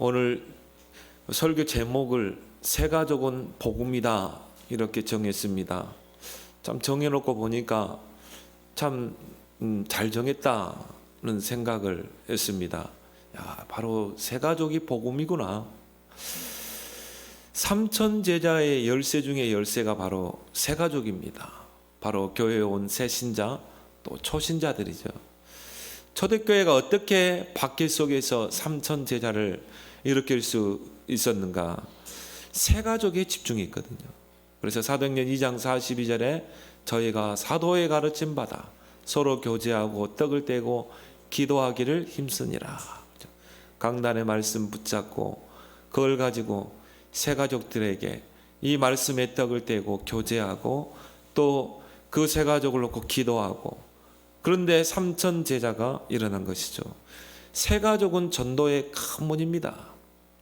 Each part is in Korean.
오늘 설교 제목을 새 가족은 복음이다 이렇게 정했습니다. 참 정해놓고 보니까 참 잘 정했다는 생각을 했습니다. 야, 바로 새 가족이 복음이구나. 삼천 제자의 열쇠 중에 열쇠가 바로 새 가족입니다. 바로 교회에 온 새 신자 또 초신자들이죠. 초대교회가 어떻게 박해 속에서 삼천 제자를 일으킬 수 있었는가? 새 가족에 집중했거든요. 그래서 사도행전 2장 42절에 저희가 사도의 가르침 받아 서로 교제하고 떡을 떼고 기도하기를 힘쓰니라. 강단의 말씀 붙잡고 그걸 가지고 새 가족들에게 이 말씀의 떡을 떼고 교제하고 또 그 새 가족을 놓고 기도하고, 그런데 삼천 제자가 일어난 것이죠. 새 가족은 전도의 큰 문입니다.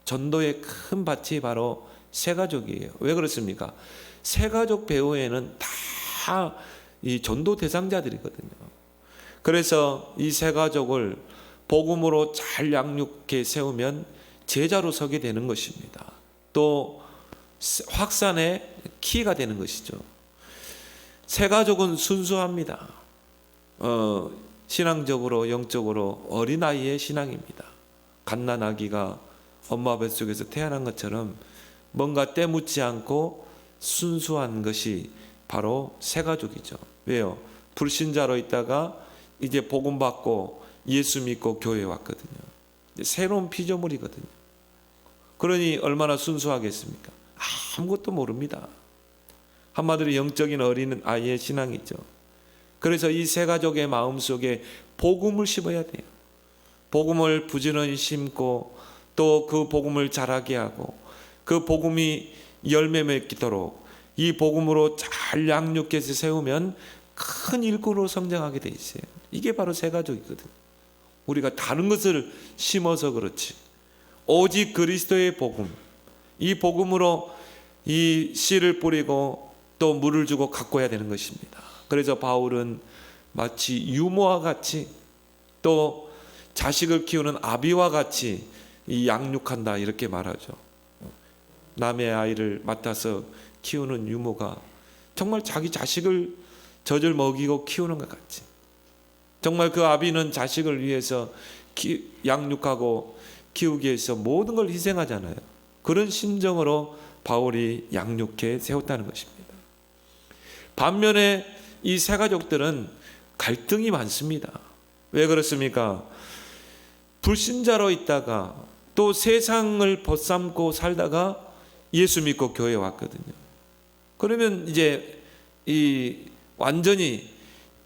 전도의 큰 밭이 바로 새 가족이에요. 왜 그렇습니까? 새 가족 배후에는 다 이 전도 대상자들이거든요. 그래서 이 새 가족을 복음으로 잘 양육해 세우면 제자로 서게 되는 것입니다. 또 확산의 키가 되는 것이죠. 새 가족은 순수합니다. 신앙적으로 영적으로 어린아이의 신앙입니다. 갓난아기가 엄마 뱃속에서 태어난 것처럼 뭔가 때묻지 않고 순수한 것이 바로 새 가족이죠. 왜요? 불신자로 있다가 이제 복음 받고 예수 믿고 교회에 왔거든요. 새로운 피조물이거든요. 그러니 얼마나 순수하겠습니까? 아무것도 모릅니다. 한마디로 영적인 어린 아이의 신앙이죠. 그래서 이 새 가족의 마음속에 복음을 심어야 돼요. 복음을 부지런히 심고 또 그 복음을 자라게 하고 그 복음이 열매 맺도록 이 복음으로 잘 양육해서 세우면 큰 일꾼으로 성장하게 돼 있어요. 이게 바로 새 가족이거든요. 우리가 다른 것을 심어서 그렇지 오직 그리스도의 복음, 이 복음으로 이 씨를 뿌리고 또 물을 주고 가꿔야 되는 것입니다. 그래서 바울은 마치 유모와 같이 또 자식을 키우는 아비와 같이 이 양육한다 이렇게 말하죠. 남의 아이를 맡아서 키우는 유모가 정말 자기 자식을 젖을 먹이고 키우는 것 같이, 정말 그 아비는 자식을 위해서 양육하고 키우기 위해서 모든 걸 희생하잖아요. 그런 심정으로 바울이 양육해 세웠다는 것입니다. 반면에 이 새 가족들은 갈등이 많습니다. 왜 그렇습니까? 불신자로 있다가 또 세상을 벗삼고 살다가 예수 믿고 교회에 왔거든요. 그러면 이제 이 완전히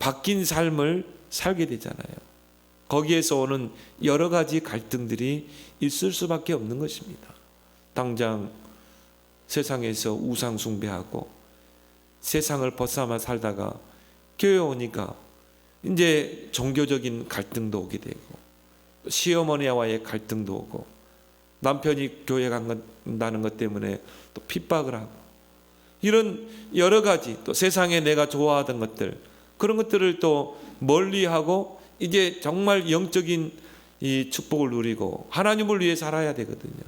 바뀐 삶을 살게 되잖아요. 거기에서 오는 여러 가지 갈등들이 있을 수밖에 없는 것입니다. 당장 세상에서 우상 숭배하고 세상을 벗삼아 살다가 교회에 오니까 이제 종교적인 갈등도 오게 되고 시어머니와의 갈등도 오고 남편이 교회 간다는 것 때문에 또 핍박을 하고 이런 여러 가지 또 세상에 내가 좋아하던 것들 그런 것들을 또 멀리하고 이제 정말 영적인 이 축복을 누리고 하나님을 위해 살아야 되거든요.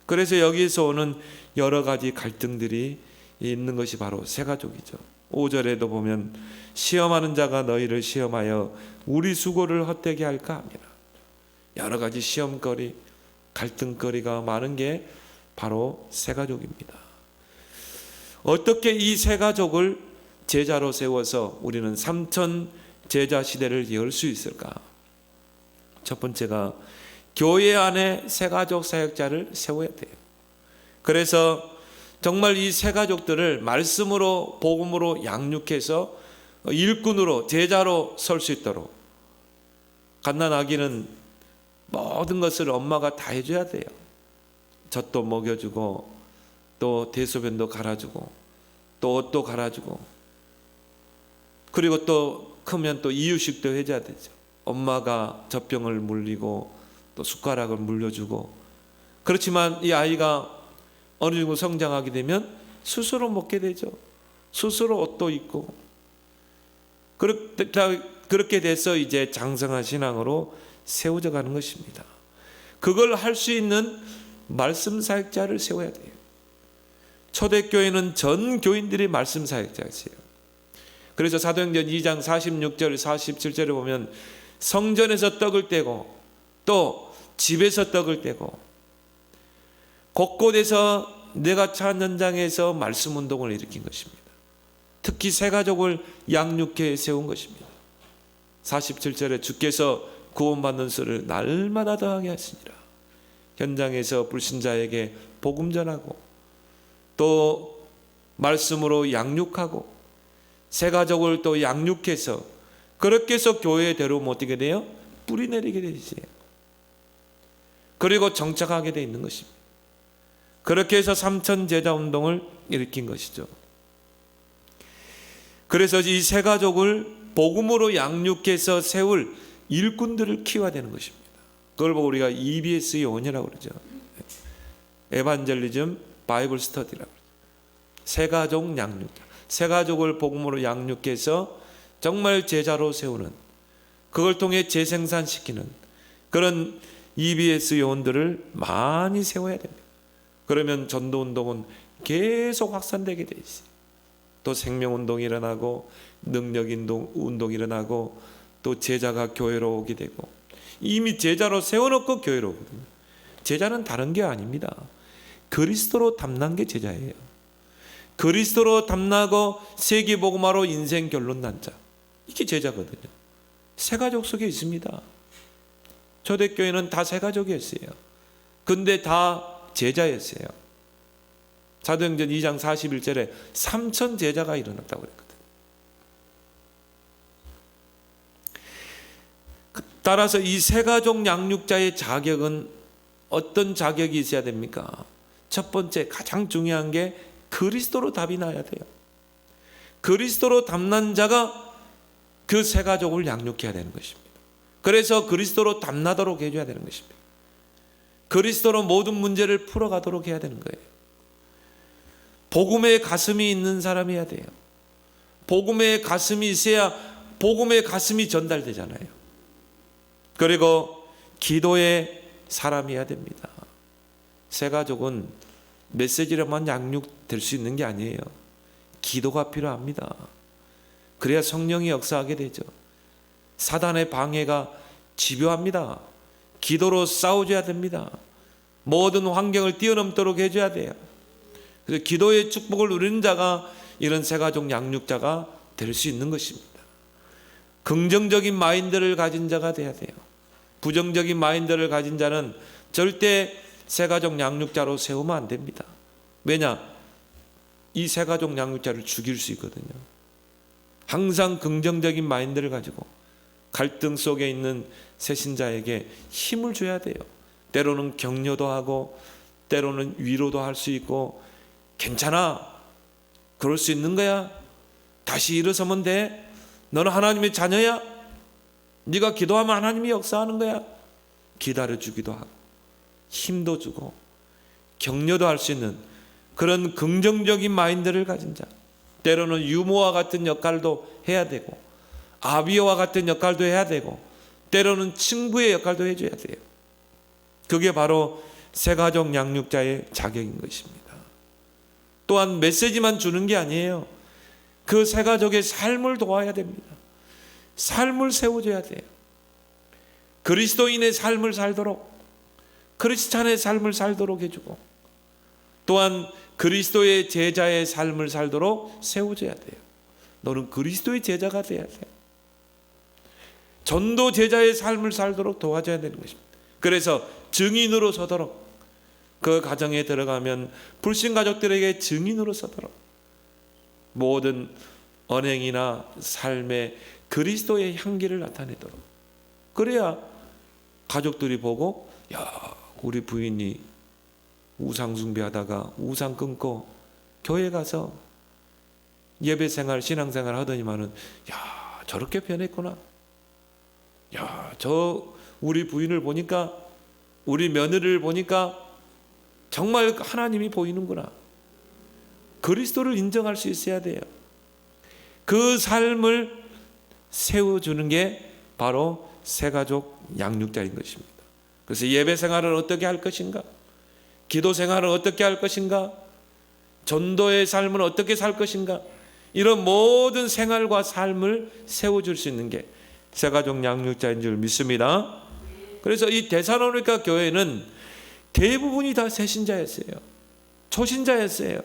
그래서 여기에서 오는 여러 가지 갈등들이 있는 것이 바로 새 가족이죠. 5절에도 보면 시험하는 자가 너희를 시험하여 우리 수고를 헛되게 할까 합니다. 여러 가지 시험거리 갈등거리가 많은 게 바로 새 가족입니다. 어떻게 이 새 가족을 제자로 세워서 우리는 삼천 제자 시대를 열 수 있을까? 첫 번째가 교회 안에 새 가족 사역자를 세워야 돼요. 그래서 정말 이 새 가족들을 말씀으로 복음으로 양육해서 일꾼으로 제자로 설 수 있도록, 갓난아기는 모든 것을 엄마가 다 해줘야 돼요. 젖도 먹여주고 또 대소변도 갈아주고 또 옷도 갈아주고 그리고 또 크면 또 이유식도 해줘야 되죠. 엄마가 젖병을 물리고 또 숟가락을 물려주고. 그렇지만 이 아이가 어느 정도 성장하게 되면 스스로 먹게 되죠. 스스로 옷도 입고. 그렇게 돼서 이제 장성한 신앙으로 세워져 가는 것입니다. 그걸 할 수 있는 말씀 사역자를 세워야 돼요. 초대교회는 전 교인들이 말씀 사역자였어요. 그래서 사도행전 2장 46절 47절에 보면 성전에서 떡을 떼고 또 집에서 떡을 떼고 곳곳에서 내가 처한 현장에서 말씀 운동을 일으킨 것입니다. 특히 세 가족을 양육해 세운 것입니다. 47절에 주께서 구원받는 수를 날마다 더하게 하시니라. 현장에서 불신자에게 복음 전하고 또 말씀으로 양육하고 세 가족을 또 양육해서 그렇게 해서 교회에 데려오면 어떻게 돼요? 뿌리 내리게 되지. 그리고 정착하게 돼 있는 것입니다. 그렇게 해서 삼천 제자 운동을 일으킨 것이죠. 그래서 이 세 가족을 복음으로 양육해서 세울 일꾼들을 키워야 되는 것입니다. 그걸 보고 우리가 EBS 요원이라고 그러죠. 에반젤리즘 바이블 스터디라고 그러죠. 세 가족 양육자. 세 가족을 복음으로 양육해서 정말 제자로 세우는, 그걸 통해 재생산시키는 그런 EBS 요원들을 많이 세워야 됩니다. 그러면 전도운동은 계속 확산되게 돼 있어요. 또 생명운동이 일어나고 능력운동이 일어나고 또 제자가 교회로 오게 되고, 이미 제자로 세워놓고 교회로 오거든요. 제자는 다른 게 아닙니다. 그리스도로 탐난 게 제자예요. 그리스도로 탐나고 세계복음화로 인생 결론 난 자, 이게 제자거든요. 세 가족 속에 있습니다. 초대교회는 다 세 가족이었어요. 근데 다 제자였어요. 사도행전 2장 41절에 3천 제자가 일어났다고 그랬거든요. 따라서 이 세 가족 양육자의 자격은 어떤 자격이 있어야 됩니까? 첫 번째, 가장 중요한 게 그리스도로 답이 나야 돼요. 그리스도로 답난 자가 그 세 가족을 양육해야 되는 것입니다. 그래서 그리스도로 답나도록 해줘야 되는 것입니다. 그리스도로 모든 문제를 풀어가도록 해야 되는 거예요. 복음의 가슴이 있는 사람이어야 돼요. 복음의 가슴이 있어야 복음의 가슴이 전달되잖아요. 그리고 기도의 사람이어야 됩니다. 세 가족은 메시지로만 양육될 수 있는 게 아니에요. 기도가 필요합니다. 그래야 성령이 역사하게 되죠. 사단의 방해가 집요합니다. 기도로 싸워줘야 됩니다. 모든 환경을 뛰어넘도록 해줘야 돼요. 그래서 기도의 축복을 누리는 자가 이런 세 가족 양육자가 될 수 있는 것입니다. 긍정적인 마인드를 가진 자가 돼야 돼요. 부정적인 마인드를 가진 자는 절대 세 가족 양육자로 세우면 안 됩니다. 왜냐? 이 세 가족 양육자를 죽일 수 있거든요. 항상 긍정적인 마인드를 가지고 갈등 속에 있는 새신자에게 힘을 줘야 돼요. 때로는 격려도 하고 때로는 위로도 할 수 있고, 괜찮아, 그럴 수 있는 거야, 다시 일어서면 돼, 너는 하나님의 자녀야, 네가 기도하면 하나님이 역사하는 거야, 기다려주기도 하고 힘도 주고 격려도 할 수 있는 그런 긍정적인 마인드를 가진 자, 때로는 유모와 같은 역할도 해야 되고 아비와 같은 역할도 해야 되고 때로는 친구의 역할도 해줘야 돼요. 그게 바로 세 가족 양육자의 자격인 것입니다. 또한 메시지만 주는 게 아니에요. 그 세 가족의 삶을 도와야 됩니다. 삶을 세워줘야 돼요. 그리스도인의 삶을 살도록, 크리스찬의 삶을 살도록 해주고, 또한 그리스도의 제자의 삶을 살도록 세워줘야 돼요. 너는 그리스도의 제자가 돼야 돼요. 전도 제자의 삶을 살도록 도와줘야 되는 것입니다. 그래서 증인으로 서도록, 그 가정에 들어가면 불신 가족들에게 증인으로 서도록, 모든 언행이나 삶에 그리스도의 향기를 나타내도록, 그래야 가족들이 보고, 야, 우리 부인이 우상 숭배하다가 우상 끊고 교회 가서 예배생활 신앙생활 하더니만은, 야, 저렇게 변했구나, 야, 저 우리 부인을 보니까, 우리 며느리를 보니까 정말 하나님이 보이는구나. 그리스도를 인정할 수 있어야 돼요. 그 삶을 세워주는 게 바로 세 가족 양육자인 것입니다. 그래서 예배 생활을 어떻게 할 것인가? 기도 생활을 어떻게 할 것인가? 전도의 삶을 어떻게 살 것인가? 이런 모든 생활과 삶을 세워줄 수 있는 게 새가족 양육자인 줄 믿습니다. 그래서 이 데살로니가 교회는 대부분이 다 새신자였어요. 초신자였어요.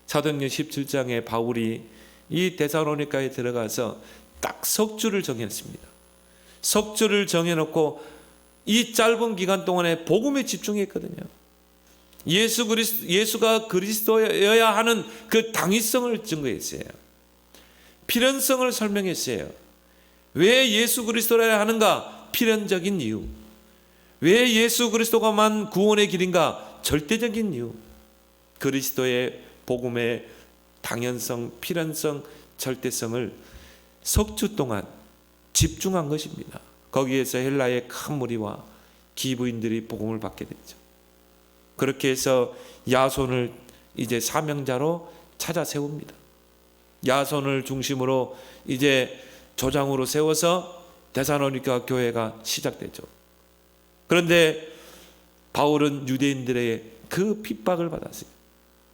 사도행전 17장에 바울이 이 데살로니가에 들어가서 딱 석주를 정했습니다. 석주를 정해놓고 이 짧은 기간 동안에 복음에 집중했거든요. 예수가 그리스도여야 하는 그 당위성을 증거했어요. 필연성을 설명했어요. 왜 예수 그리스도여야 하는가? 필연적인 이유. 왜 예수 그리스도가만 구원의 길인가? 절대적인 이유. 그리스도의 복음의 당연성, 필연성, 절대성을 석주 동안 집중한 것입니다. 거기에서 헬라의 큰 무리와 기부인들이 복음을 받게 됐죠. 그렇게 해서 야손을 이제 사명자로 찾아 세웁니다. 야손을 중심으로 이제 조장으로 세워서 데살로니가 교회가 시작되죠. 그런데 바울은 유대인들의 그 핍박을 받았어요.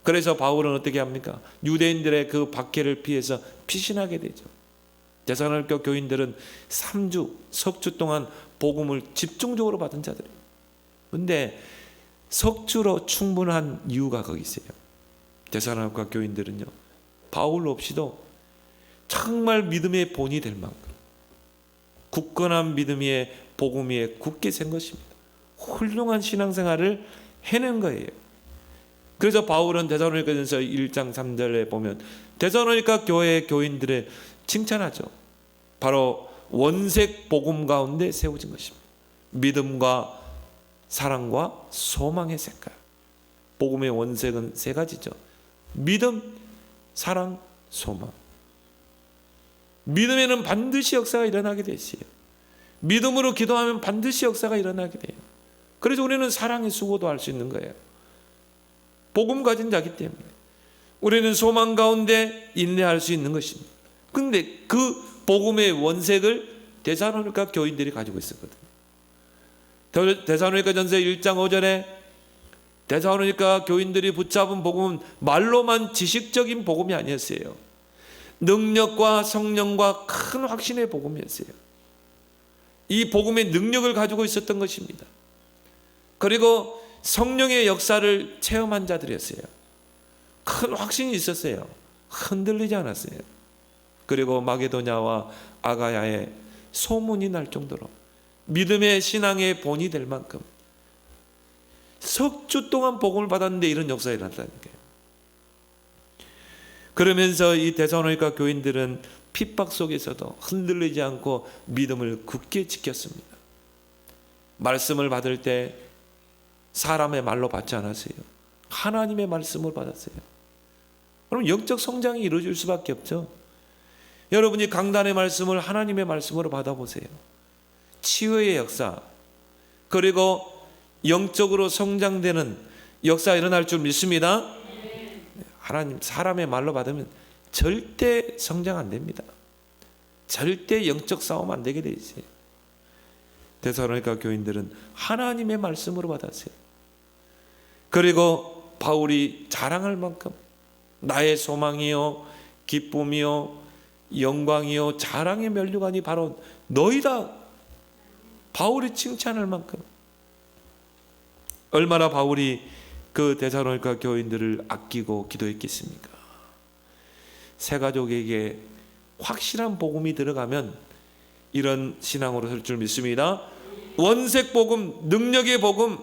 그래서 바울은 어떻게 합니까? 유대인들의 그 박해를 피해서 피신하게 되죠. 데살로니가 교인들은 3주, 석주 동안 복음을 집중적으로 받은 자들이에요. 그런데 석주로 충분한 이유가 거기 있어요. 데살로니가 교인들은요, 바울 없이도 정말 믿음의 본이 될 만큼 굳건한 믿음의 복음 위에 굳게 선 것입니다. 훌륭한 신앙생활을 해낸 거예요. 그래서 바울은 데살로니가전서 1장 3절에 보면 데살로니가 교회의 교인들의 칭찬하죠. 바로 원색 복음 가운데 세워진 것입니다. 믿음과 사랑과 소망의 색깔. 복음의 원색은 세 가지죠. 믿음, 사랑, 소망. 믿음에는 반드시 역사가 일어나게 돼 있어요. 믿음으로 기도하면 반드시 역사가 일어나게 돼요. 그래서 우리는 사랑의 수고도 할 수 있는 거예요. 복음 가진 자기 때문에 우리는 소망 가운데 인내할 수 있는 것입니다. 그런데 그 복음의 원색을 데살로니가 교인들이 가지고 있었거든요. 데살로니가전서 1장 5절에 데살로니가 교인들이 붙잡은 복음은 말로만 지식적인 복음이 아니었어요. 능력과 성령과 큰 확신의 복음이었어요. 이 복음의 능력을 가지고 있었던 것입니다. 그리고 성령의 역사를 체험한 자들이었어요. 큰 확신이 있었어요. 흔들리지 않았어요. 그리고 마게도냐와 아가야에 소문이 날 정도로 믿음의 신앙의 본이 될 만큼 석주 동안 복음을 받았는데 이런 역사가 일어났다는 거예요. 그러면서 이 데살로니가 교인들은 핍박 속에서도 흔들리지 않고 믿음을 굳게 지켰습니다. 말씀을 받을 때 사람의 말로 받지 않았어요. 하나님의 말씀을 받았어요. 그럼 영적 성장이 이루어질 수밖에 없죠. 여러분이 강단의 말씀을 하나님의 말씀으로 받아보세요. 치유의 역사, 그리고 영적으로 성장되는 역사가 일어날 줄 믿습니다. 하나님, 사람의 말로 받으면 절대 성장 안 됩니다. 절대 영적 싸움 안 되게 돼 있어요. 데살로니가 교인들은 하나님의 말씀으로 받았어요. 그리고 바울이 자랑할 만큼 나의 소망이요 기쁨이요 영광이요 자랑의 면류관이 바로 너희다. 바울이 칭찬할 만큼 얼마나 바울이 그 데살로니가 교인들을 아끼고 기도했겠습니까? 새 가족에게 확실한 복음이 들어가면 이런 신앙으로 설 줄 믿습니다. 원색 복음, 능력의 복음,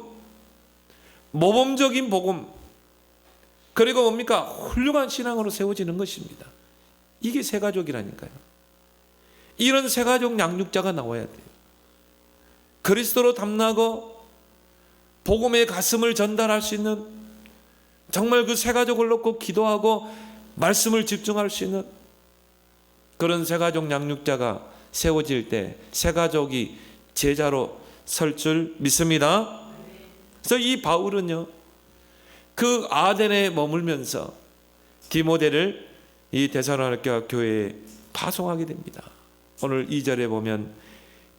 모범적인 복음, 그리고 뭡니까? 훌륭한 신앙으로 세워지는 것입니다. 이게 새 가족이라니까요. 이런 새 가족 양육자가 나와야 돼요. 그리스도로 담나고 복음의 가슴을 전달할 수 있는, 정말 그 새 가족을 놓고 기도하고 말씀을 집중할 수 있는 그런 새 가족 양육자가 세워질 때 새 가족이 제자로 설 줄 믿습니다. 그래서 이 바울은요, 그 아덴에 머물면서 디모데를 이 데살로니가 교회에 파송하게 됩니다. 오늘 2절에 보면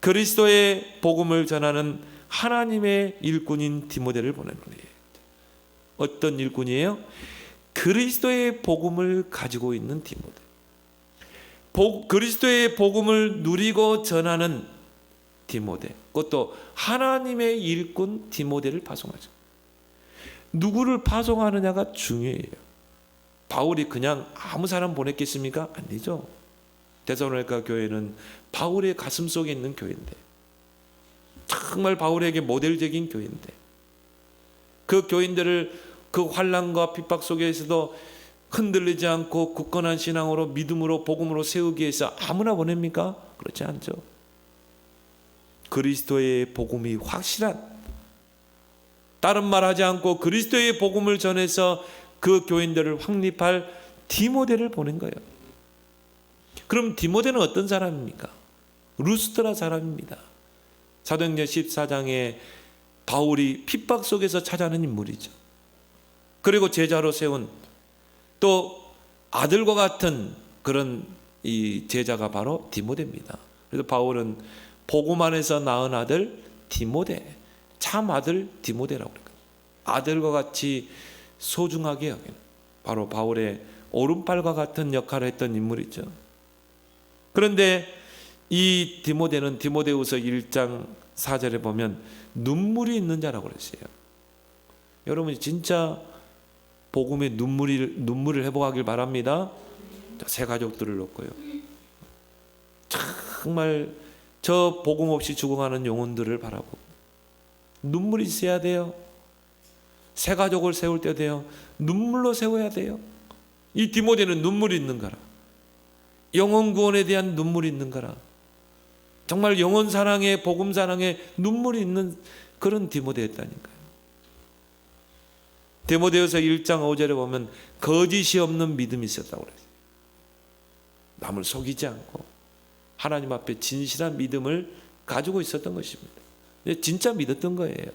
그리스도의 복음을 전하는 하나님의 일꾼인 디모데를 보내노니. 어떤 일꾼이에요? 그리스도의 복음을 가지고 있는 디모데. 그리스도의 복음을 누리고 전하는 디모데, 그것도 하나님의 일꾼 디모데를 파송하죠. 누구를 파송하느냐가 중요해요. 바울이 그냥 아무 사람 보냈겠습니까? 아니죠. 데살로니가 교회는 바울의 가슴 속에 있는 교회인데, 정말 바울에게 모델적인 교회인데, 그 교인들을 그 환난과 핍박 속에서도 흔들리지 않고 굳건한 신앙으로, 믿음으로, 복음으로 세우기 위해서 아무나 보냅니까? 그렇지 않죠. 그리스도의 복음이 확실한, 다른 말 하지 않고 그리스도의 복음을 전해서 그 교인들을 확립할 디모데를 보낸 거예요. 그럼 디모데는 어떤 사람입니까? 루스드라 사람입니다. 사도행전 14장에 바울이 핍박 속에서 찾아낸 인물이죠. 그리고 제자로 세운, 또 아들과 같은 그런 이 제자가 바로 디모데입니다. 그래서 바울은 복음 안에서 낳은 아들 디모데, 참 아들 디모데라고 그래요. 아들과 같이 소중하게 여기는, 바로 바울의 오른팔과 같은 역할을 했던 인물이죠. 그런데 이 디모데는 디모데후서 1장 4절에 보면 눈물이 있는 자라고 그랬어요. 여러분이 진짜 복음의 눈물을 회복하길 바랍니다. 새 가족들을 놓고요. 정말 저 복음 없이 죽어가는 영혼들을 바라보고 눈물이 있어야 돼요. 새 가족을 세울 때 돼요. 눈물로 세워야 돼요. 이 디모데는 눈물이 있는 거라. 영혼 구원에 대한 눈물이 있는 거라. 정말 영혼 사랑에, 복음 사랑에 눈물이 있는 그런 디모데였다니까요. 디모데후서 1장 5절에 보면 거짓이 없는 믿음이 있었다고 그래요. 남을 속이지 않고 하나님 앞에 진실한 믿음을 가지고 있었던 것입니다. 진짜 믿었던 거예요.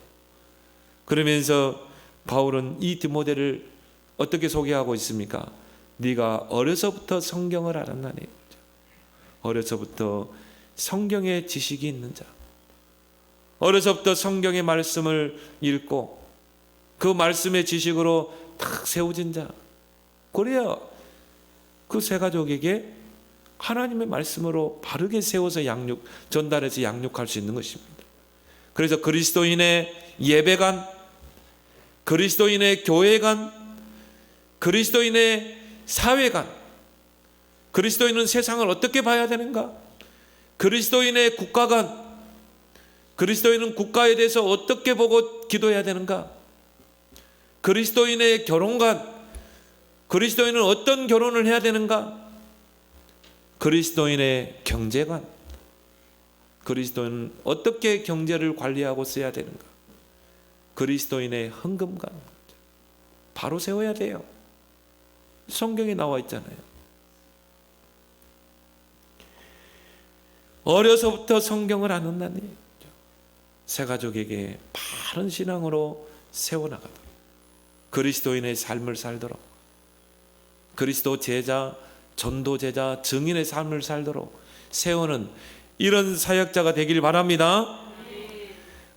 그러면서 바울은 이 디모데를 어떻게 소개하고 있습니까? 네가 어려서부터 성경을 알았나니. 어려서부터 성경의 지식이 있는 자, 어려서부터 성경의 말씀을 읽고 그 말씀의 지식으로 탁 세워진 자, 그래야 그 새 가족에게 하나님의 말씀으로 바르게 세워서 전달해서 양육할 수 있는 것입니다. 그래서 그리스도인의 예배관, 그리스도인의 교회관, 그리스도인의 사회관, 그리스도인은 세상을 어떻게 봐야 되는가? 그리스도인의 국가관, 그리스도인은 국가에 대해서 어떻게 보고 기도해야 되는가? 그리스도인의 결혼관, 그리스도인은 어떤 결혼을 해야 되는가? 그리스도인의 경제관, 그리스도인은 어떻게 경제를 관리하고 써야 되는가? 그리스도인의 헌금관, 바로 세워야 돼요. 성경에 나와 있잖아요. 어려서부터 성경을 아는다니 새 가족에게 바른 신앙으로 세워나가도록, 그리스도인의 삶을 살도록, 그리스도 제자, 전도 제자, 증인의 삶을 살도록 세우는 이런 사역자가 되길 바랍니다.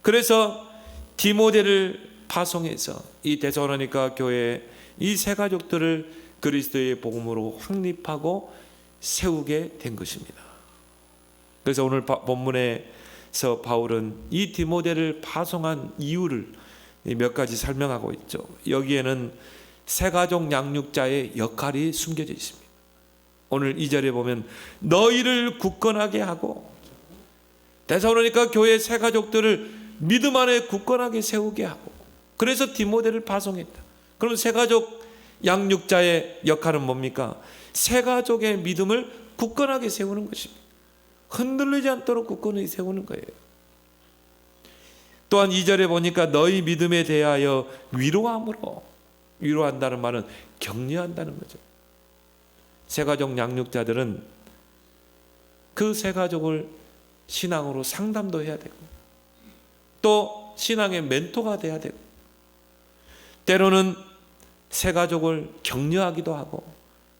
그래서 디모데를 파송해서 이 데살로니가 교회 이 새 가족들을 그리스도의 복음으로 확립하고 세우게 된 것입니다. 그래서 오늘 본문에서 바울은 이 디모데를 파송한 이유를 몇 가지 설명하고 있죠. 여기에는 새 가족 양육자의 역할이 숨겨져 있습니다. 오늘 2절에 보면 너희를 굳건하게 하고, 데살로니가 교회 새 가족들을 믿음 안에 굳건하게 세우게 하고, 그래서 디모데를 파송했다. 그럼 새 가족 양육자의 역할은 뭡니까? 새 가족의 믿음을 굳건하게 세우는 것입니다. 흔들리지 않도록 굳건히 세우는 거예요. 또한 2절에 보니까 너희 믿음에 대하여 위로함으로, 위로한다는 말은 격려한다는 거죠. 새 가족 양육자들은 그 새 가족을 신앙으로 상담도 해야 되고, 또 신앙의 멘토가 돼야 되고, 때로는 새 가족을 격려하기도 하고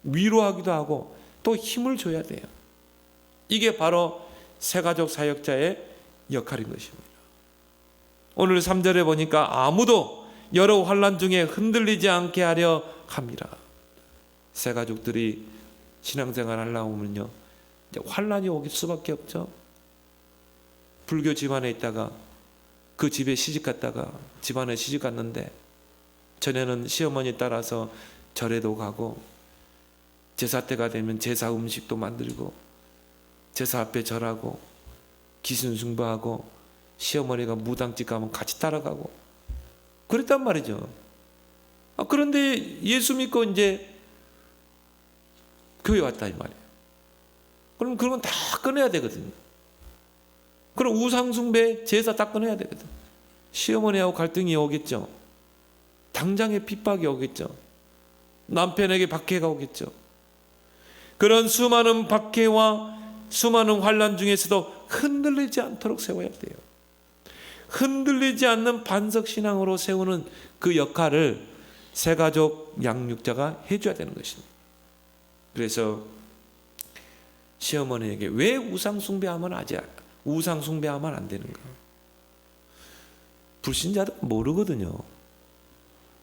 위로하기도 하고 또 힘을 줘야 돼요. 이게 바로 새 가족 사역자의 역할인 것입니다. 오늘 3절에 보니까 아무도 여러 환난 중에 흔들리지 않게 하려 함이라. 새 가족들이 신앙생활 하려고 하면요, 이제 환난이 오길 수밖에 없죠. 불교 집안에 있다가 그 집에 시집 갔다가 집안에 시집 갔는데 전에는 시어머니 따라서 절에도 가고 제사 때가 되면 제사 음식도 만들고 제사 앞에 절하고 기순 숭배하고 시어머니가 무당집 가면 같이 따라가고 그랬단 말이죠. 그런데 예수 믿고 이제 교회 왔다 이 말이에요. 그럼 그런 건 다 끊어야 되거든요. 그럼 우상숭배 제사 다 끊어야 되거든. 시어머니하고 갈등이 오겠죠. 당장의 핍박이 오겠죠. 남편에게 박해가 오겠죠. 그런 수많은 박해와 수많은 환난 중에서도 흔들리지 않도록 세워야 돼요. 흔들리지 않는 반석신앙으로 세우는 그 역할을 새가족 양육자가 해줘야 되는 것입니다. 그래서 시어머니에게 왜 우상숭배하면 안 되는가? 불신자들은 모르거든요.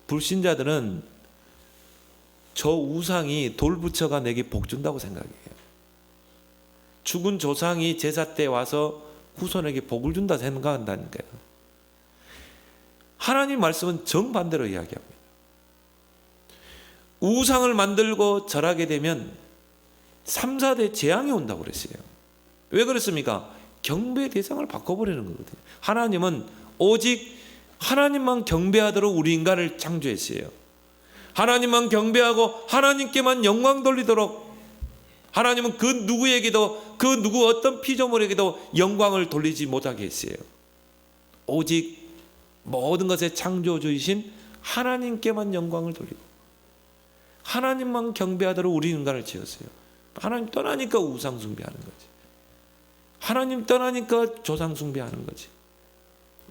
불신자들은 저 우상이 돌부처가 내게 복 준다고 생각해요. 죽은 조상이 제사 때 와서 후손에게 복을 준다 생각한다니까요. 하나님 말씀은 정반대로 이야기합니다. 우상을 만들고 절하게 되면 3, 4대 재앙이 온다고 그랬어요. 왜 그렇습니까? 경배 대상을 바꿔버리는 거거든요. 하나님은 오직 하나님만 경배하도록 우리 인간을 창조했어요. 하나님만 경배하고 하나님께만 영광 돌리도록, 하나님은 그 누구에게도, 그 누구 어떤 피조물에게도 영광을 돌리지 못하게 했어요. 오직 모든 것의 창조주이신 하나님께만 영광을 돌리고 하나님만 경배하도록 우리 인간을 지었어요. 하나님 떠나니까 우상 숭배하는 거지. 하나님 떠나니까 조상 숭배하는 거지.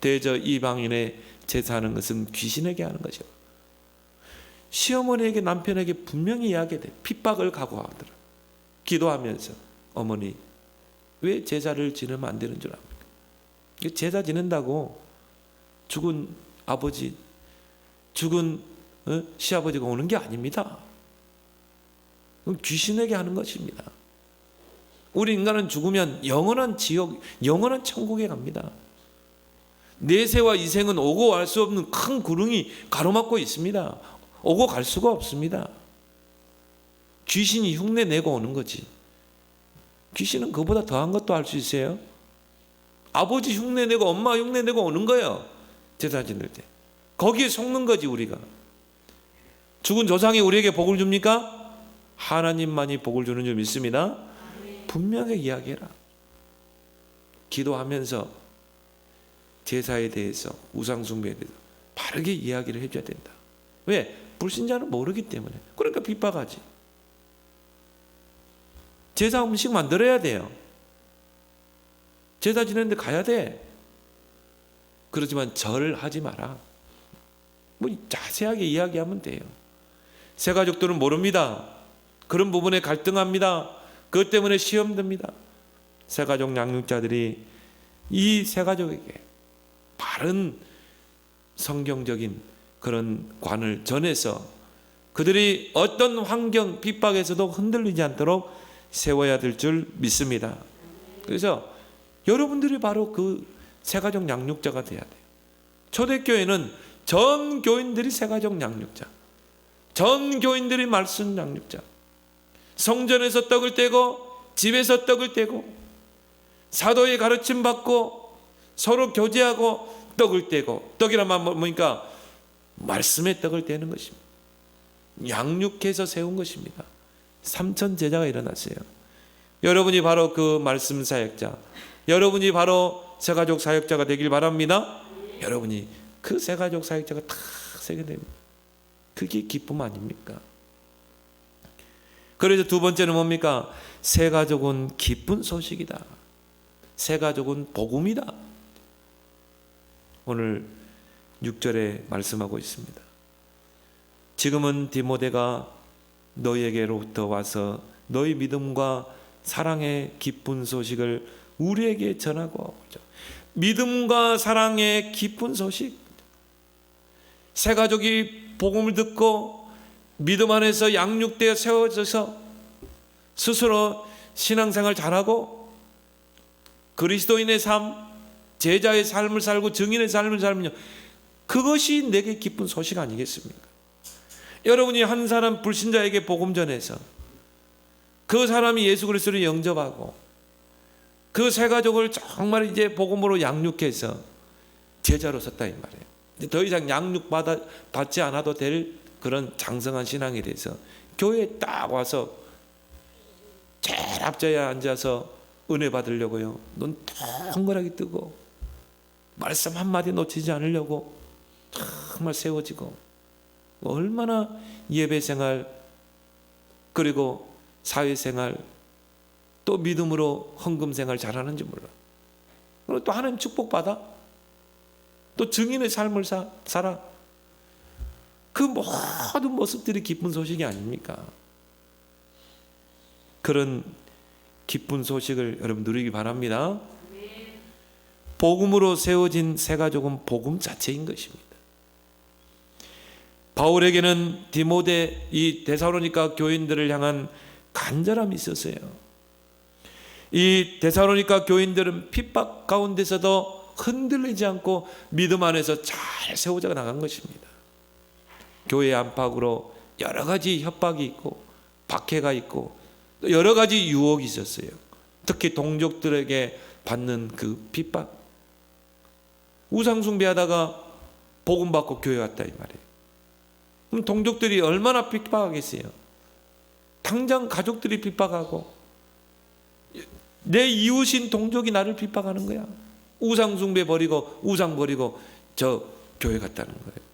대저 이방인의 제사하는 것은 귀신에게 하는 것이요. 시어머니에게 남편에게 분명히 이야기해. 핍박을 각오하더라. 기도하면서 어머니 왜 제사를 지내면 안 되는 줄 압니까? 제사 지낸다고 죽은 아버지, 죽은 시아버지가 오는 게 아닙니다. 그건 귀신에게 하는 것입니다. 우리 인간은 죽으면 영원한 지옥, 영원한 천국에 갑니다. 내세와 이생은 오고 갈 수 없는 큰 구름이 가로막고 있습니다. 오고 갈 수가 없습니다. 귀신이 흉내 내고 오는 거지. 귀신은 그보다 더한 것도 할 수 있어요. 아버지 흉내 내고 엄마 흉내 내고 오는 거예요. 제사 지낼 때. 거기에 속는 거지 우리가. 죽은 조상이 우리에게 복을 줍니까? 하나님만이 복을 주는 줄 믿습니다. 분명하게 이야기해라. 기도하면서 제사에 대해서, 우상숭배에 대해서 바르게 이야기를 해줘야 된다. 왜? 불신자는 모르기 때문에. 그러니까 핍박하지. 제사 음식 만들어야 돼요. 제사 지내는데 가야 돼. 그렇지만 절하지 마라. 뭐 자세하게 이야기하면 돼요. 새 가족들은 모릅니다. 그런 부분에 갈등합니다. 그것 때문에 시험 듭니다. 새 가족 양육자들이 이 새 가족에게 바른 성경적인 그런 관을 전해서 그들이 어떤 환경, 핍박에서도 흔들리지 않도록 세워야 될 줄 믿습니다. 그래서 여러분들이 바로 그 새가족 양육자가 돼야 돼요. 초대교회는 전 교인들이 새가족 양육자, 전 교인들이 말씀 양육자, 성전에서 떡을 떼고 집에서 떡을 떼고 사도의 가르침 받고 서로 교제하고 떡을 떼고, 떡이란 말 뭐니까 말씀의 떡을 떼는 것입니다. 양육해서 세운 것입니다. 3천 제자가 일어났어요. 여러분이 바로 그 말씀 사역자, 여러분이 바로 새가족 사역자가 되길 바랍니다. 여러분이 그 새가족 사역자가 다 세게 됩니다. 그게 기쁨 아닙니까? 그래서 두 번째는 뭡니까? 새가족은 기쁜 소식이다. 새가족은 복음이다. 오늘 6절에 말씀하고 있습니다. 지금은 디모데가 너희에게로부터 와서 너희 믿음과 사랑의 기쁜 소식을 우리에게 전하고, 믿음과 사랑의 기쁜 소식. 새 가족이 복음을 듣고 믿음 안에서 양육되어 세워져서 스스로 신앙생활 잘하고 그리스도인의 삶, 제자의 삶을 살고 증인의 삶을 살면요, 그것이 내게 기쁜 소식 아니겠습니까? 여러분이 한 사람 불신자에게 복음 전해서 그 사람이 예수 그리스도를 영접하고 그 새 가족을 정말 이제 복음으로 양육해서 제자로 섰다 이 말이에요. 이제 더 이상 받지 않아도 될 그런 장성한 신앙이 돼서 교회에 딱 와서 제일 앞자리에 앉아서 은혜 받으려고요, 눈 동그랗게 뜨고 말씀 한마디 놓치지 않으려고 정말 세워지고, 얼마나 예배생활 그리고 사회생활 또 믿음으로 헌금생활 잘하는지 몰라. 그리고 또 하나님 축복받아 또 증인의 삶을 살아. 그 모든 모습들이 기쁜 소식이 아닙니까? 그런 기쁜 소식을 여러분 누리기 바랍니다. 복음으로 세워진 새 가족은 복음 자체인 것입니다. 바울에게는 디모데, 이 데살로니가 교인들을 향한 간절함이 있었어요. 이 데살로니가 교인들은 핍박 가운데서도 흔들리지 않고 믿음 안에서 잘 세워져 나간 것입니다. 교회 안팎으로 여러 가지 협박이 있고 박해가 있고 또 여러 가지 유혹이 있었어요. 특히 동족들에게 받는 그 핍박. 우상 숭배하다가 복음 받고 교회 왔다 이 말이에요. 그럼 동족들이 얼마나 핍박하겠어요? 당장 가족들이 핍박하고 내 이웃인 동족이 나를 핍박하는 거야. 우상 숭배 버리고 우상 버리고 저 교회 갔다는 거예요.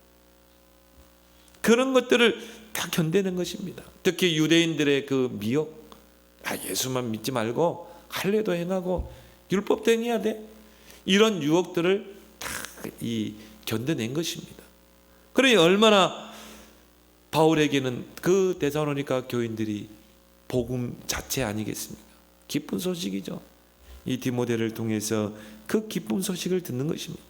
그런 것들을 다 견디는 것입니다. 특히 유대인들의 그 미혹, 예수만 믿지 말고 할례도 행하고 율법도 행해야 돼, 이런 유혹들을 다 견뎌낸 것입니다. 그러니 얼마나 바울에게는 그 데살로니가 교인들이 복음 자체 아니겠습니까? 기쁜 소식이죠. 이 디모데를 통해서 그 기쁜 소식을 듣는 것입니다.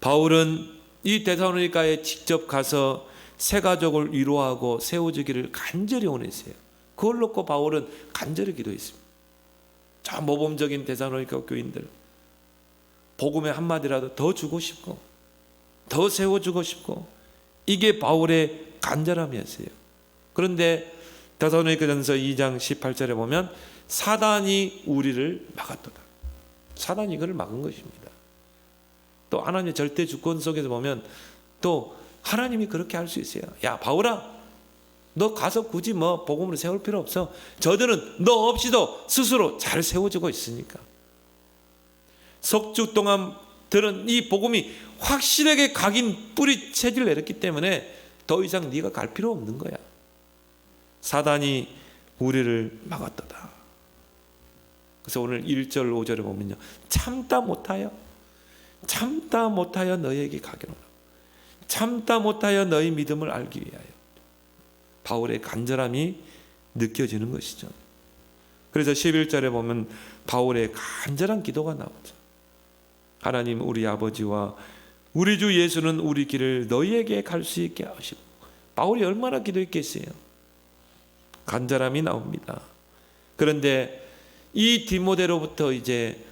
바울은 이 데살로니가에 직접 가서 새 가족을 위로하고 세워주기를 간절히 원했어요. 그걸 놓고 바울은 간절히 기도했습니다. 저 모범적인 데살로니가 교인들, 복음의 한마디라도 더 주고 싶고 더 세워주고 싶고, 이게 바울의 간절함이었어요. 그런데 데살로니가전서 2장 18절에 보면 사단이 우리를 막았도다. 사단이 그를 막은 것입니다. 또 하나님의 절대 주권 속에서 보면 또 하나님이 그렇게 할 수 있어요. 야 바울아, 너 가서 굳이 뭐 복음을 세울 필요 없어. 저들은 너 없이도 스스로 잘 세워지고 있으니까. 석주 동안 들은 이 복음이 확실하게 각인 뿌리 체질 내렸기 때문에 더 이상 네가 갈 필요 없는 거야. 사단이 우리를 막았도다. 그래서 오늘 1절 5절에 보면요, 참다 못하여 너희에게 가기로라. 참다 못하여 너희 믿음을 알기 위하여. 바울의 간절함이 느껴지는 것이죠. 그래서 11절에 보면 바울의 간절한 기도가 나오죠. 하나님 우리 아버지와 우리 주 예수는 우리 길을 너희에게 갈 수 있게 하시고. 바울이 얼마나 기도했겠어요. 간절함이 나옵니다. 그런데 이 디모데로부터 이제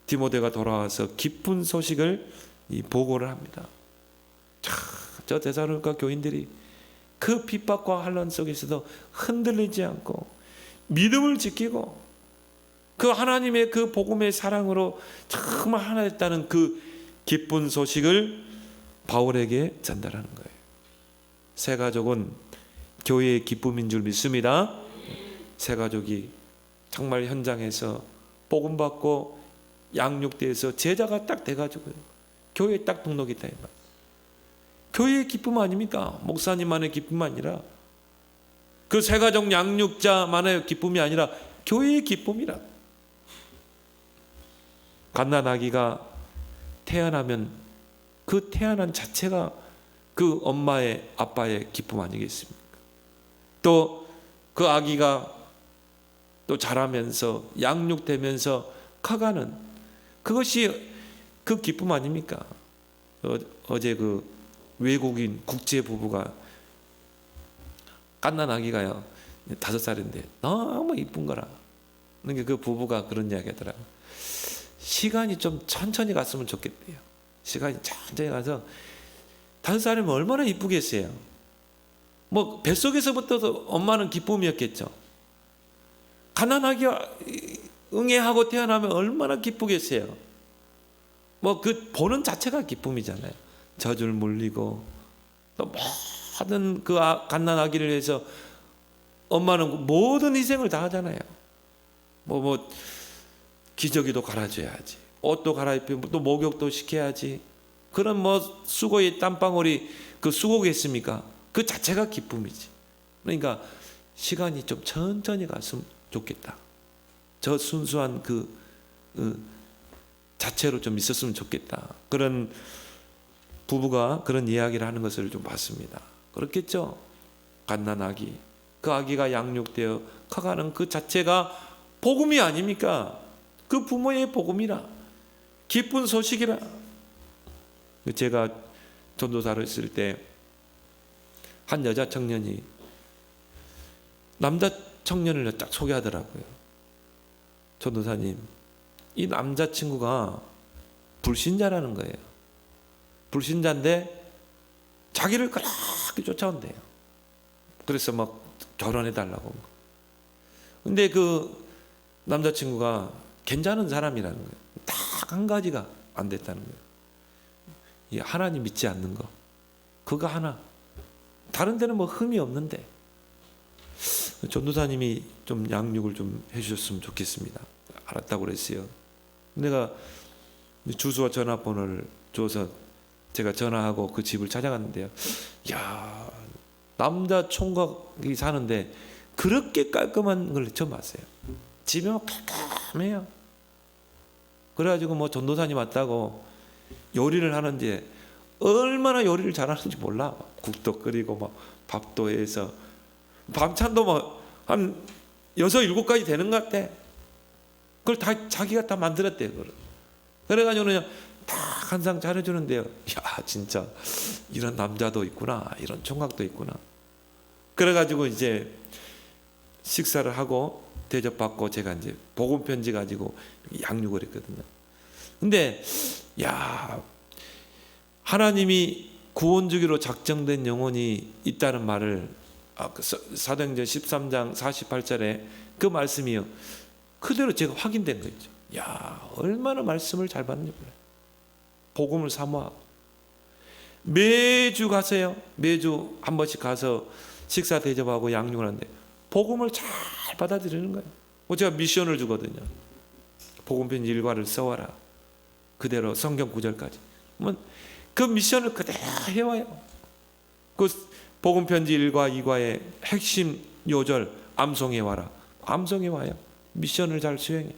디모데가 돌아와서 기쁜 소식을 보고를 합니다. 저 데살로니가 교인들이 그 핍박과 환난 속에서도 흔들리지 않고 믿음을 지키고 그 하나님의 그 복음의 사랑으로 정말 하나 됐다는 그 기쁜 소식을 바울에게 전달하는 거예요. 새 가족은 교회의 기쁨인 줄 믿습니다. 새 가족이 정말 현장에서 복음 받고 양육돼서 제자가 딱 돼가지고요, 교회에 딱 등록이 다 해봐. 교회의 기쁨 아닙니까? 목사님만의 기쁨 아니라, 그 새 가족 양육자만의 기쁨이 아니라 교회의 기쁨이라. 갓난아기가 태어나면 그 태어난 자체가 그 엄마의 아빠의 기쁨 아니겠습니까? 또 그 아기가 또 자라면서 양육되면서 커가는 그것이 그 기쁨 아닙니까? 어제 그 외국인 국제 부부가 갓난 아기가요 5살인데 너무 이쁜 거라. 그러니까 그 부부가 그런 이야기 하더라고요. 시간이 좀 천천히 갔으면 좋겠대요. 시간이 천천히 가서 5살이면 얼마나 이쁘겠어요. 뭐 뱃속에서부터도 엄마는 기쁨이었겠죠. 가난하기가 응애하고 태어나면 얼마나 기쁘겠어요. 뭐 그 보는 자체가 기쁨이잖아요. 젖을 물리고 또 모든 그 갓난 아기를 위해서 엄마는 모든 희생을 다 하잖아요. 뭐 기저귀도 갈아줘야지, 옷도 갈아입히고 또 목욕도 시켜야지. 그런 뭐 수고의 땀방울이 그 수고겠습니까? 그 자체가 기쁨이지. 그러니까 시간이 좀 천천히 갔으면 좋겠다. 저 순수한 그 자체로 좀 있었으면 좋겠다. 그런 부부가 그런 이야기를 하는 것을 좀 봤습니다. 그렇겠죠? 갓난 아기, 그 아기가 양육되어 커가는 그 자체가 복음이 아닙니까? 그 부모의 복음이라, 기쁜 소식이라. 제가 전도사를 했을 때 한 여자 청년이 남자 청년을 딱 소개하더라고요. 전도사님, 이 남자친구가 불신자라는 거예요. 불신자인데 자기를 그렇게 쫓아온대요. 그래서 막 결혼해달라고. 근데 그 남자친구가 괜찮은 사람이라는 거예요. 딱 한 가지가 안 됐다는 거예요. 이 하나님 믿지 않는 거. 그거 하나. 다른 데는 뭐 흠이 없는데. 전도사님이 좀 양육을 좀 해주셨으면 좋겠습니다. 알았다고 그랬어요. 내가 주소와 전화번호를 줘서 제가 전화하고 그 집을 찾아갔는데요. 야, 남자 총각이 사는데 그렇게 깔끔한 걸 처음 봤어요. 집이 막 깔끔해요. 그래가지고 뭐 전도사님 왔다고 요리를 하는데 얼마나 요리를 잘하는지 몰라. 국도 끓이고 막 밥도 해서 밤찬도 막 한 6, 7가지 되는 것 같아. 그걸 다 자기가 다 만들었대요. 그걸. 그래가지고 그냥 딱 한 상 차려주는데요. 야, 진짜 이런 남자도 있구나, 이런 총각도 있구나. 그래가지고 이제 식사를 하고 대접받고 제가 이제 복음 편지 가지고 양육을 했거든요. 근데 야, 하나님이 구원 주기로 작정된 영혼이 있다는 말을 사도행전 13장 48절에 그 말씀이요, 그대로 제가 확인된 거죠. 야, 얼마나 말씀을 잘 받는지 몰라요. 복음을 사모하고 매주 가세요. 매주 한 번씩 가서 식사 대접하고 양육을 하는데 복음을 잘 받아들이는 거예요. 제가 미션을 주거든요. 복음 편지 1과를 써와라. 그대로 성경 구절까지. 그 미션을 그대로 해와요. 그 복음 편지 1과 2과의 핵심 요절 암송해 와라. 암송해 와요. 미션을 잘 수행해.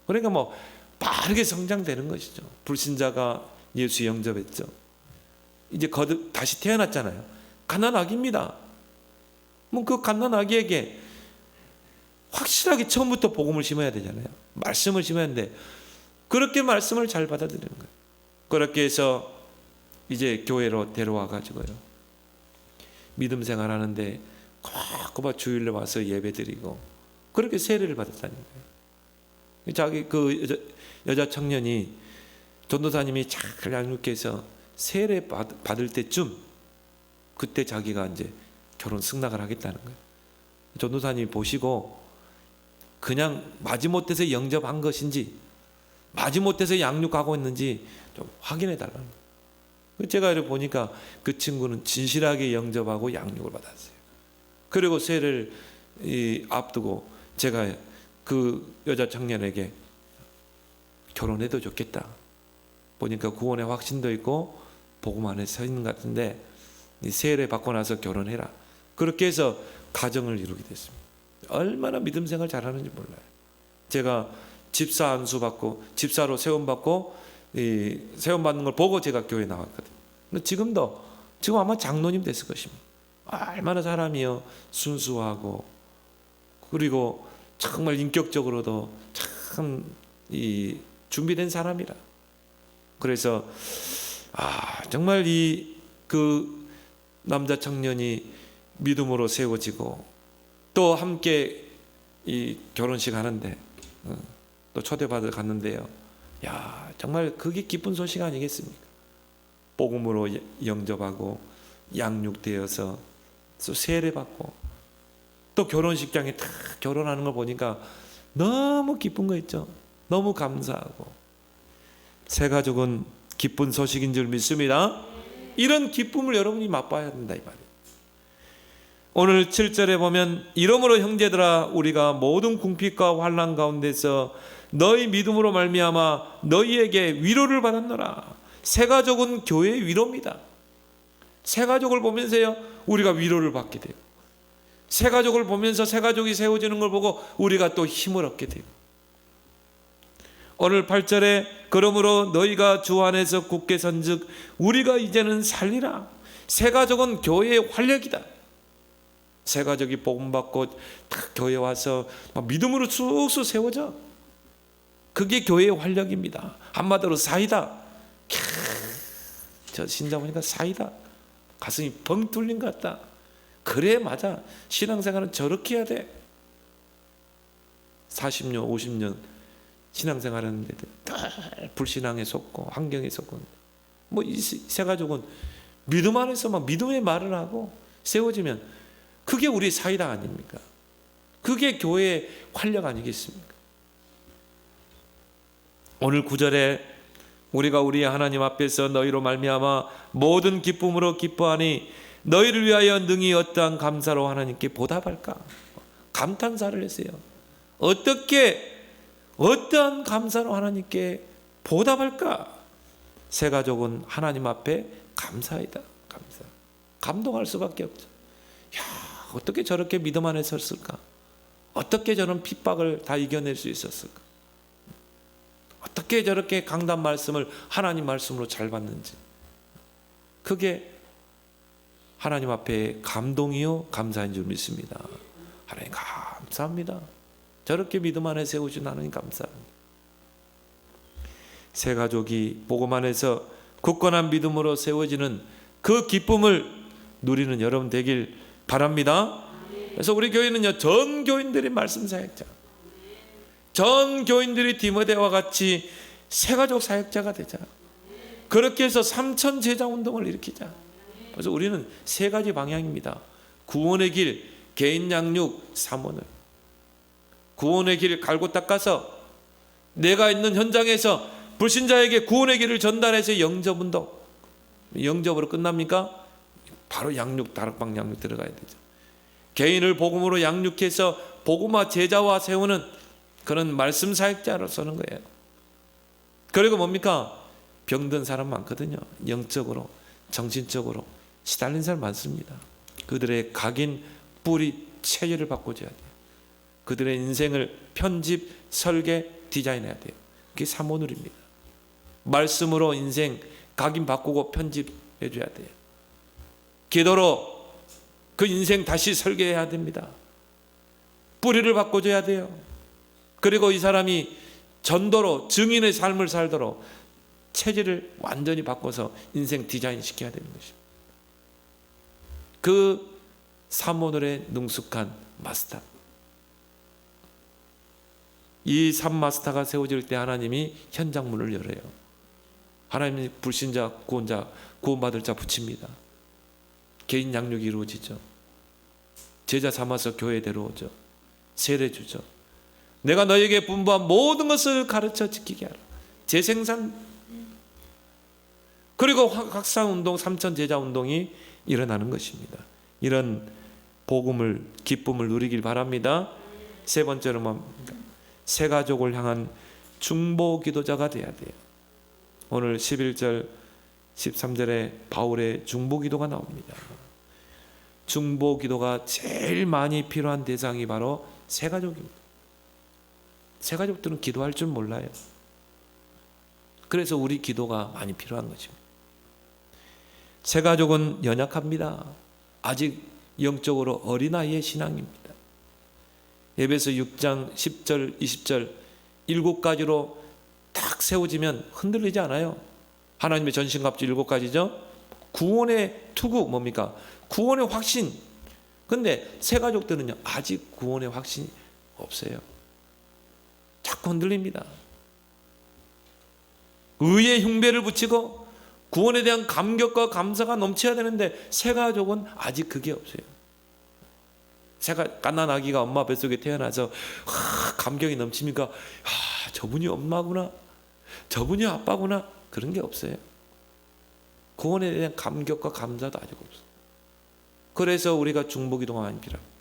그러니까 뭐 빠르게 성장되는 것이죠. 불신자가 예수 영접했죠. 이제 거듭 다시 태어났잖아요. 갓난 아기입니다. 뭐 그 갓난 아기에게 확실하게 처음부터 복음을 심어야 되잖아요. 말씀을 심어야 하는데 그렇게 말씀을 잘 받아들이는 거예요. 그렇게 해서 이제 교회로 데려와 가지고요, 믿음 생활하는데 꼬박꼬박 주일에 와서 예배드리고 그렇게 세례를 받았다는 거예요. 자기 그 여자 청년이 전도사님이 잘 양육해서 세례 받을 때쯤, 그때 자기가 이제 결혼 승낙을 하겠다는 거예요. 전도사님이 보시고 그냥 마지못해서 영접한 것인지 마지못해서 양육하고 있는지 좀 확인해 달라는 거예요. 제가 이렇게 보니까 그 친구는 진실하게 영접하고 양육을 받았어요. 그리고 세례를 앞두고 제가 그 여자 청년에게 결혼해도 좋겠다. 보니까 구원의 확신도 있고 복음 안에 서 있는 것 같은데 세례 받고 나서 결혼해라. 그렇게 해서 가정을 이루게 됐습니다. 얼마나 믿음 생활 잘하는지 몰라요. 제가 집사 안수 받고 집사로 세움받고 세움받는 걸 보고 제가 교회에 나왔거든요. 근데 지금 아마 장로님 됐을 것입니다. 얼마나 사람이요 순수하고 그리고 정말 인격적으로도 참 준비된 사람이라. 그래서 정말 그 남자 청년이 믿음으로 세워지고 또 함께 이 결혼식 하는데 또 초대받아 갔는데요. 정말 그게 기쁜 소식 아니겠습니까? 복음으로 영접하고 양육되어서 또 세례받고 또 결혼식장에 다 결혼하는 걸 보니까 너무 기쁜 거 있죠. 너무 감사하고. 새 가족은 기쁜 소식인 줄 믿습니다. 이런 기쁨을 여러분이 맛봐야 된다 이 말이에요. 오늘 7절에 보면 이러므로 형제들아 우리가 모든 궁핍과 환난 가운데서 너희 믿음으로 말미암아 너희에게 위로를 받았노라. 새 가족은 교회의 위로입니다. 새 가족을 보면서요 우리가 위로를 받게 돼요. 새 가족을 보면서 새 가족이 세워지는 걸 보고 우리가 또 힘을 얻게 돼요. 오늘 8절에 그러므로 너희가 주 안에서 굳게 선즉 우리가 이제는 살리라. 새 가족은 교회의 활력이다. 새 가족이 복음 받고 딱 교회 와서 믿음으로 쑥쑥 세워져. 그게 교회의 활력입니다. 한마디로 사이다. 저 신자 보니까 사이다. 가슴이 벙 뚫린 것 같다. 그래 맞아. 신앙생활은 저렇게 해야 돼. 40년 50년 신앙생활 하는데 불신앙에 속고 환경에 속고 이 새 가족은 믿음 안에서 막 믿음의 말을 하고 세워지면 그게 우리 사이다 아닙니까? 그게 교회의 활력 아니겠습니까? 오늘 9절에 우리가 우리 하나님 앞에서 너희로 말미암아 모든 기쁨으로 기뻐하니 너희를 위하여 능히 어떠한 감사로 하나님께 보답할까? 감탄사를 했어요. 어떠한 감사로 하나님께 보답할까? 새 가족은 하나님 앞에 감사이다. 감사. 감동할 수밖에 없죠. 어떻게 저렇게 믿음 안에 섰을까? 어떻게 저런 핍박을 다 이겨낼 수 있었을까? 어떻게 저렇게 강단 말씀을 하나님 말씀으로 잘 받는지. 그게 하나님 앞에 감동이요 감사인 줄 믿습니다. 하나님 감사합니다. 저렇게 믿음 안에 세우신 하나님 감사합니다. 새 가족이 복음 안에서 굳건한 믿음으로 세워지는 그 기쁨을 누리는 여러분 되길 바랍니다. 그래서 우리 교회는요 전 교인들이 말씀 사역자, 전 교인들이 디모데와 같이 새 가족 사역자가 되자. 그렇게 해서 3천 제자 운동을 일으키자. 그래서 우리는 세 가지 방향입니다. 구원의 길, 개인 양육, 사모늘. 구원의 길을 갈고 닦아서 내가 있는 현장에서 불신자에게 구원의 길을 전달해서 영접운동. 영접으로 끝납니까? 바로 양육, 다락방 양육 들어가야 되죠. 개인을 복음으로 양육해서 복음화 제자와 세우는 그런 말씀 사역자로 서는 거예요. 그리고 뭡니까? 병든 사람 많거든요. 영적으로, 정신적으로 시달린 사람 많습니다. 그들의 각인, 뿌리, 체질을 바꿔줘야 돼요. 그들의 인생을 편집, 설계, 디자인해야 돼요. 그게 사모늘입니다. 말씀으로 인생 각인 바꾸고 편집해줘야 돼요. 기도로 그 인생 다시 설계해야 됩니다. 뿌리를 바꿔줘야 돼요. 그리고 이 사람이 전도로 증인의 삶을 살도록 체질을 완전히 바꿔서 인생 디자인 시켜야 되는 것입니다. 그 사모늘에 능숙한 마스터. 이 3마스터가 세워질 때 하나님이 현장 문을 열어요. 하나님이 불신자, 구원자, 구원받을 자 붙입니다. 개인 양육이 이루어지죠. 제자 삼아서 교회에 데려오죠. 세례 주죠. 내가 너에게 분부한 모든 것을 가르쳐 지키게 하라. 재생산. 그리고 확산운동, 3천 제자 운동이 일어나는 것입니다. 이런 복음을, 기쁨을 누리길 바랍니다. 세 번째로 뭡니까? 새 가족을 향한 중보 기도자가 돼야 돼요. 오늘 11절 13절에 바울의 중보 기도가 나옵니다. 중보 기도가 제일 많이 필요한 대상이 바로 새 가족입니다. 새 가족들은 기도할 줄 몰라요. 그래서 우리 기도가 많이 필요한 것입니다. 새 가족은 연약합니다. 아직 영적으로 어린아이의 신앙입니다. 에베소 6장 10절 20절 7가지로 딱 딱 세워지면 흔들리지 않아요. 하나님의 전신갑주 7가지죠. 구원의 투구 뭡니까? 구원의 확신. 근데 새 가족들은요, 아직 구원의 확신이 없어요. 자꾸 흔들립니다. 의의 흉배를 붙이고 구원에 대한 감격과 감사가 넘쳐야 되는데 새 가족은 아직 그게 없어요. 갓난 아기가 엄마 뱃속에 태어나서 감격이 넘칩니까? 저분이 엄마구나, 저분이 아빠구나, 그런 게 없어요. 구원에 대한 감격과 감사도 아직 없어요. 그래서 우리가 중보기도가 많이 필요합니다.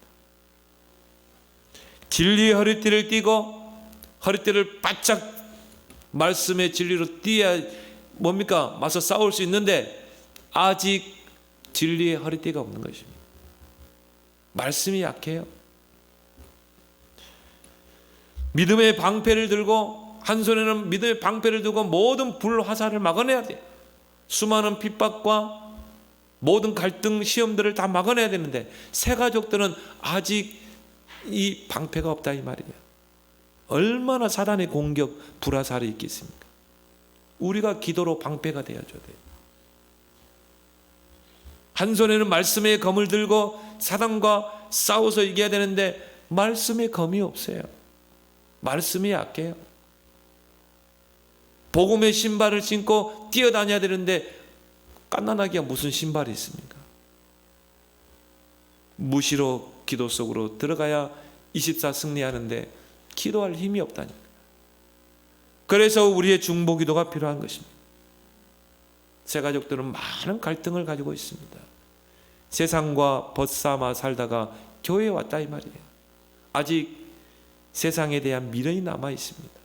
진리의 허리띠를 띠고 허리띠를 바짝 말씀의 진리로 띠어야 뭡니까? 맞서 싸울 수 있는데 아직 진리의 허리띠가 없는 것입니다. 말씀이 약해요. 믿음의 방패를 들고 한 손에는 믿음의 방패를 들고 모든 불화살을 막아내야 돼요. 수많은 핍박과 모든 갈등 시험들을 다 막아내야 되는데 새 가족들은 아직 이 방패가 없다 이 말이에요. 얼마나 사단의 공격 불화살이 있겠습니까? 우리가 기도로 방패가 되어줘야 돼요. 한 손에는 말씀의 검을 들고 사단과 싸워서 이겨야 되는데 말씀의 검이 없어요. 말씀이 약해요. 복음의 신발을 신고 뛰어다녀야 되는데 갓난아기가 무슨 신발이 있습니까? 무시로 기도 속으로 들어가야 24 승리하는데 기도할 힘이 없다니까. 그래서 우리의 중보기도가 필요한 것입니다. 새 가족들은 많은 갈등을 가지고 있습니다. 세상과 벗삼아 살다가 교회에 왔다 이 말이에요. 아직 세상에 대한 미련이 남아 있습니다.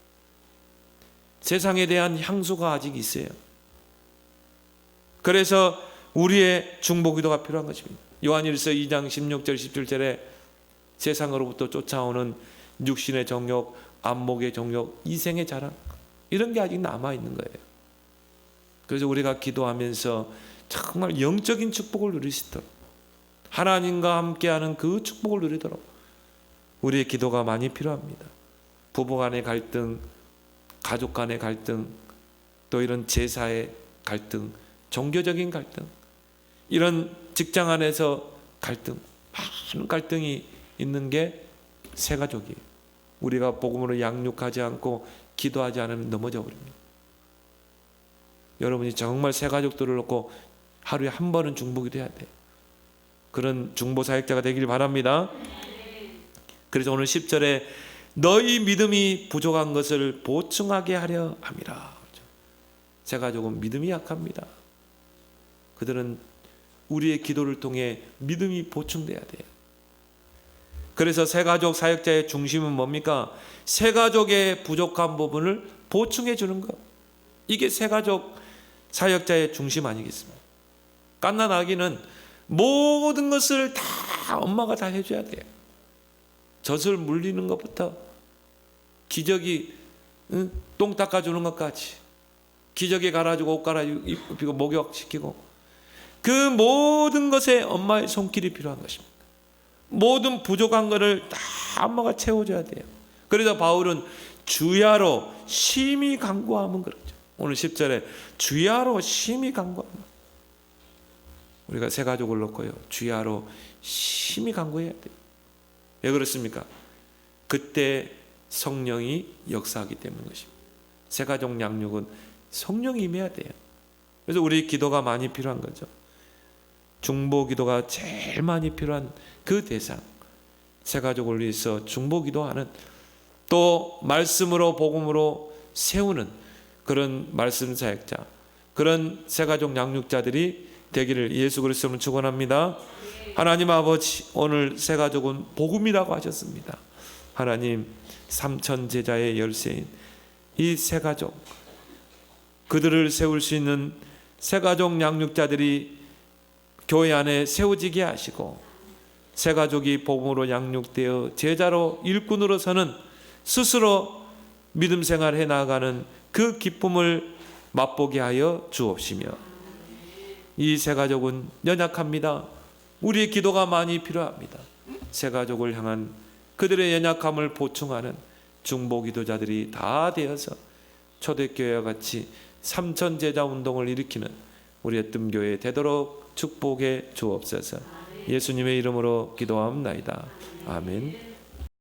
세상에 대한 향수가 아직 있어요. 그래서 우리의 중보기도가 필요한 것입니다. 요한일서 2장 16절 17절에 세상으로부터 쫓아오는 육신의 정욕, 안목의 정욕, 이생의 자랑, 이런 게 아직 남아있는 거예요. 그래서 우리가 기도하면서 정말 영적인 축복을 누릴 수 있도록, 하나님과 함께하는 그 축복을 누리도록 우리의 기도가 많이 필요합니다. 부부 간의 갈등, 가족 간의 갈등, 또 이런 제사의 갈등, 종교적인 갈등, 이런 직장 안에서 갈등, 많은 갈등이 있는 게 새 가족이에요. 우리가 복음으로 양육하지 않고 기도하지 않으면 넘어져 버립니다. 여러분이 정말 새 가족들을 놓고 하루에 한 번은 중보기도 해야 돼요. 그런 중보 사역자가 되길 바랍니다. 그래서 오늘 10절에 너희 믿음이 부족한 것을 보충하게 하려 함이라. 새 가족은 믿음이 약합니다. 그들은 우리의 기도를 통해 믿음이 보충돼야 돼요. 그래서 새 가족 사역자의 중심은 뭡니까? 새 가족의 부족한 부분을 보충해 주는 것. 이게 새 가족 사역자의 중심 아니겠습니까? 갓난 아기는 모든 것을 다 엄마가 다 해줘야 돼요. 젖을 물리는 것부터 기저귀 똥 닦아주는 것까지, 기저귀 갈아주고 옷 갈아입히고 목욕시키고, 그 모든 것에 엄마의 손길이 필요한 것입니다. 모든 부족한 것을 다 엄마가 채워줘야 돼요. 그래서 바울은 주야로 심히 간구하면 그러죠. 오늘 10절에 주야로 심히 간구하면, 우리가 새 가족을 놓고요, 주야로 심히 간구해야 돼요. 왜 그렇습니까? 그때 성령이 역사하기 때문인 것입니다. 새 가족 양육은 성령이 임해야 돼요. 그래서 우리 기도가 많이 필요한 거죠. 중보 기도가 제일 많이 필요한 그 대상, 새 가족을 위해서 중보 기도하는, 또 말씀으로 복음으로 세우는 그런 말씀 사역자, 그런 새 가족 양육자들이 되기를 예수 그리스도로 축원합니다. 하나님 아버지, 오늘 새 가족은 복음이라고 하셨습니다. 하나님, 삼천 제자의 열쇠인 이 새 가족, 그들을 세울 수 있는 새 가족 양육자들이 교회 안에 세워지게 하시고, 새 가족이 복음으로 양육되어 제자로 일꾼으로 서는, 스스로 믿음 생활해 나가는 그 기쁨을 맛보게 하여 주옵시며, 이 새 가족은 연약합니다. 우리의 기도가 많이 필요합니다. 새 가족을 향한 그들의 연약함을 보충하는 중보 기도자들이 다 되어서 초대교회와 같이 삼천 제자 운동을 일으키는 우리의 뜸교회 되도록 축복해 주옵소서. 예수님의 이름으로 기도하옵나이다. 아멘.